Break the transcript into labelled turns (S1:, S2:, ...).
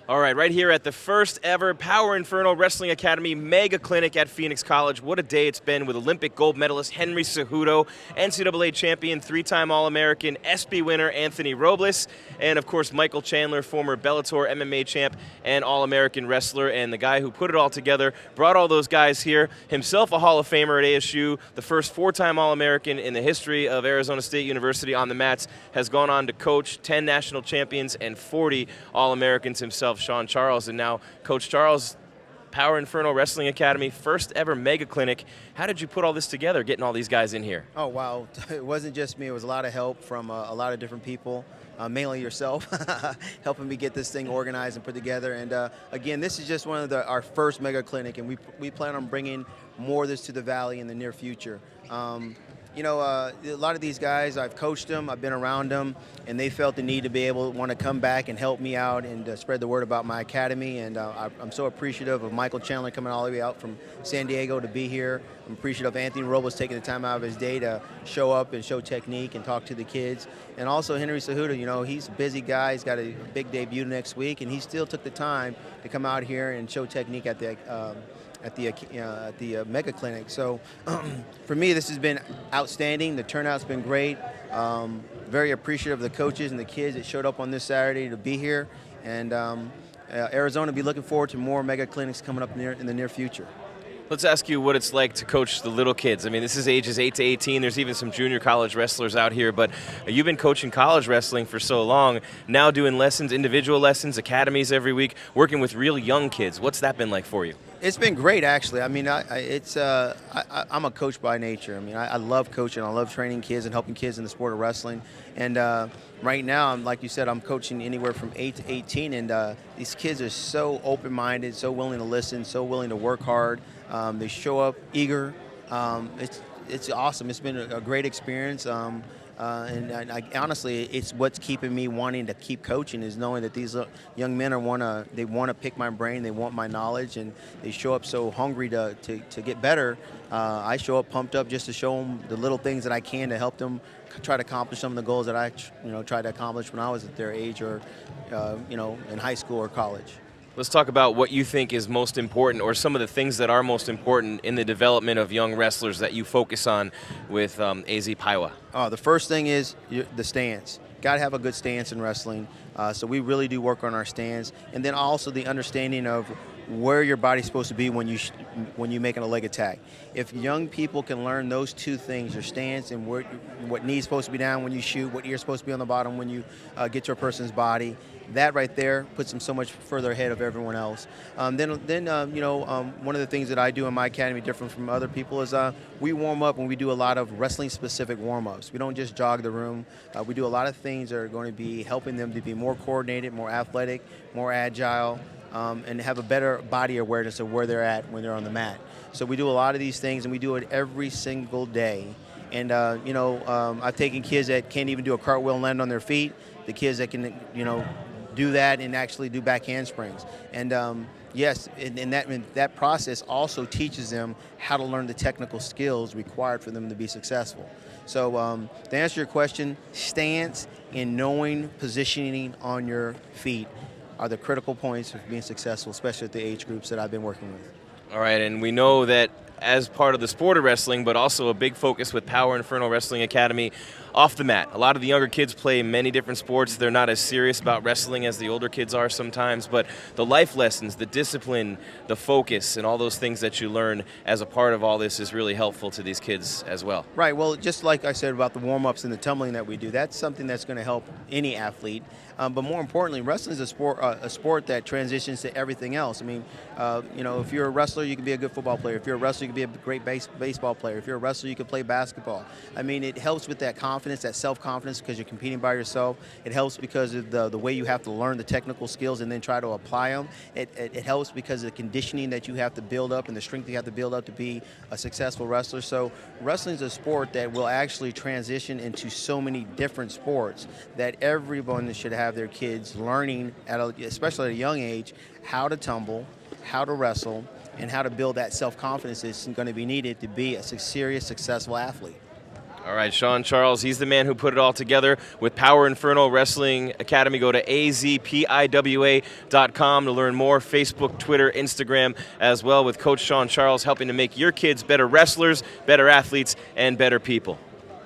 S1: All right here at the first ever Power Inferno Wrestling Academy Mega Clinic at Phoenix College. What a day it's been with Olympic gold medalist Henry Cejudo, NCAA champion, three-time All-American, ESPY winner Anthony Robles, and of course Michael Chandler, former Bellator MMA Champ and All-American wrestler, and the guy who put it all together, brought all those guys here, himself a Hall of Famer at ASU, the first four-time All-American in the history of Arizona State University on the mats, has gone on to coach 10 national champions and 40 All-Americans himself, Shawn Charles. And now Coach Charles, Power Inferno Wrestling Academy, first ever mega clinic. How did you put all this together, getting all these guys in here?
S2: Oh, wow. It wasn't just me. It was a lot of help from a lot of different people, mainly yourself, helping me get this thing organized and put together. And again, this is just one of our first mega clinic, and we plan on bringing more of this to the Valley in the near future. You know, a lot of these guys, I've coached them, I've been around them, and they felt the need to be able to want to come back and help me out and spread the word about my academy. And I'm so appreciative of Michael Chandler coming all the way out from San Diego to be here. I'm appreciative of Anthony Robles taking the time out of his day to show up and show technique and talk to the kids. And also Henry Cejudo, you know, he's a busy guy. He's got a big debut next week, and he still took the time to come out here and show technique at the mega clinic. So for me, this has been outstanding. The turnout's been great. Very appreciative of the coaches and the kids that showed up on this Saturday to be here. And Arizona will be looking forward to more mega clinics coming up in the near future.
S1: Let's ask you what it's like to coach the little kids. I mean, this is ages 8 to 18. There's even some junior college wrestlers out here, but you've been coaching college wrestling for so long, now doing lessons, individual lessons, academies every week, working with real young kids. What's that been like for you?
S2: It's been great, actually. I mean, I'm a coach by nature. I mean, I love coaching. I love training kids and helping kids in the sport of wrestling. And right now, like you said, I'm coaching anywhere from 8 to 18, and these kids are so open-minded, so willing to listen, so willing to work hard. They show up eager. It's awesome. It's been a great experience. Honestly, it's what's keeping me wanting to keep coaching, is knowing that these young men want to pick my brain, they want my knowledge, and they show up so hungry to get better. I show up pumped up just to show them the little things that I can to help them try to accomplish some of the goals that I tried to accomplish when I was at their age, or in high school or college.
S1: Let's talk about what you think is most important, or some of the things that are most important in the development of young wrestlers that you focus on with AZ PIWA.
S2: The first thing is the stance. Got to have a good stance in wrestling. So we really do work on our stance, and then also the understanding of where your body's supposed to be when you're making a leg attack. If young people can learn those two things, your stance and what knee's supposed to be down when you shoot, what ear's supposed to be on the bottom when you get to a person's body, that right there puts them so much further ahead of everyone else. One of the things that I do in my academy, different from other people, is we warm up and we do a lot of wrestling-specific warm-ups. We don't just jog the room. We do a lot of things that are going to be helping them to be more coordinated, more athletic, more agile, and have a better body awareness of where they're at when they're on the mat. So we do a lot of these things, and we do it every single day. And I've taken kids that can't even do a cartwheel and land on their feet, the kids that can do that and actually do back handsprings. And yes, and that process also teaches them how to learn the technical skills required for them to be successful. So to answer your question, stance and knowing positioning on your feet are the critical points of being successful, especially at the age groups that I've been working with.
S1: All right, and we know that as part of the sport of wrestling, but also a big focus with Power Inferno Wrestling Academy off the mat. A lot of the younger kids play many different sports. They're not as serious about wrestling as the older kids are sometimes, but the life lessons, the discipline, the focus, and all those things that you learn as a part of all this is really helpful to these kids as well.
S2: Right, well, just like I said about the warm-ups and the tumbling that we do, that's something that's going to help any athlete. But more importantly, wrestling is a sport that transitions to everything else. I mean, if you're a wrestler, you can be a good football player. If you're a wrestler, you can be a great baseball player. If you're a wrestler, you can play basketball. I mean, it helps with that confidence, that self-confidence, because you're competing by yourself. It helps because of the way you have to learn the technical skills and then try to apply them. It helps because of the conditioning that you have to build up and the strength you have to build up to be a successful wrestler. So wrestling is a sport that will actually transition into so many different sports that everyone should have their kids learning, especially at a young age, how to tumble, how to wrestle, and how to build that self-confidence that's going to be needed to be a serious, successful athlete.
S1: All right, Shawn Charles, he's the man who put it all together with Power Inferno Wrestling Academy. Go to azpiwa.com to learn more. Facebook, Twitter, Instagram as well, with Coach Shawn Charles helping to make your kids better wrestlers, better athletes, and better people.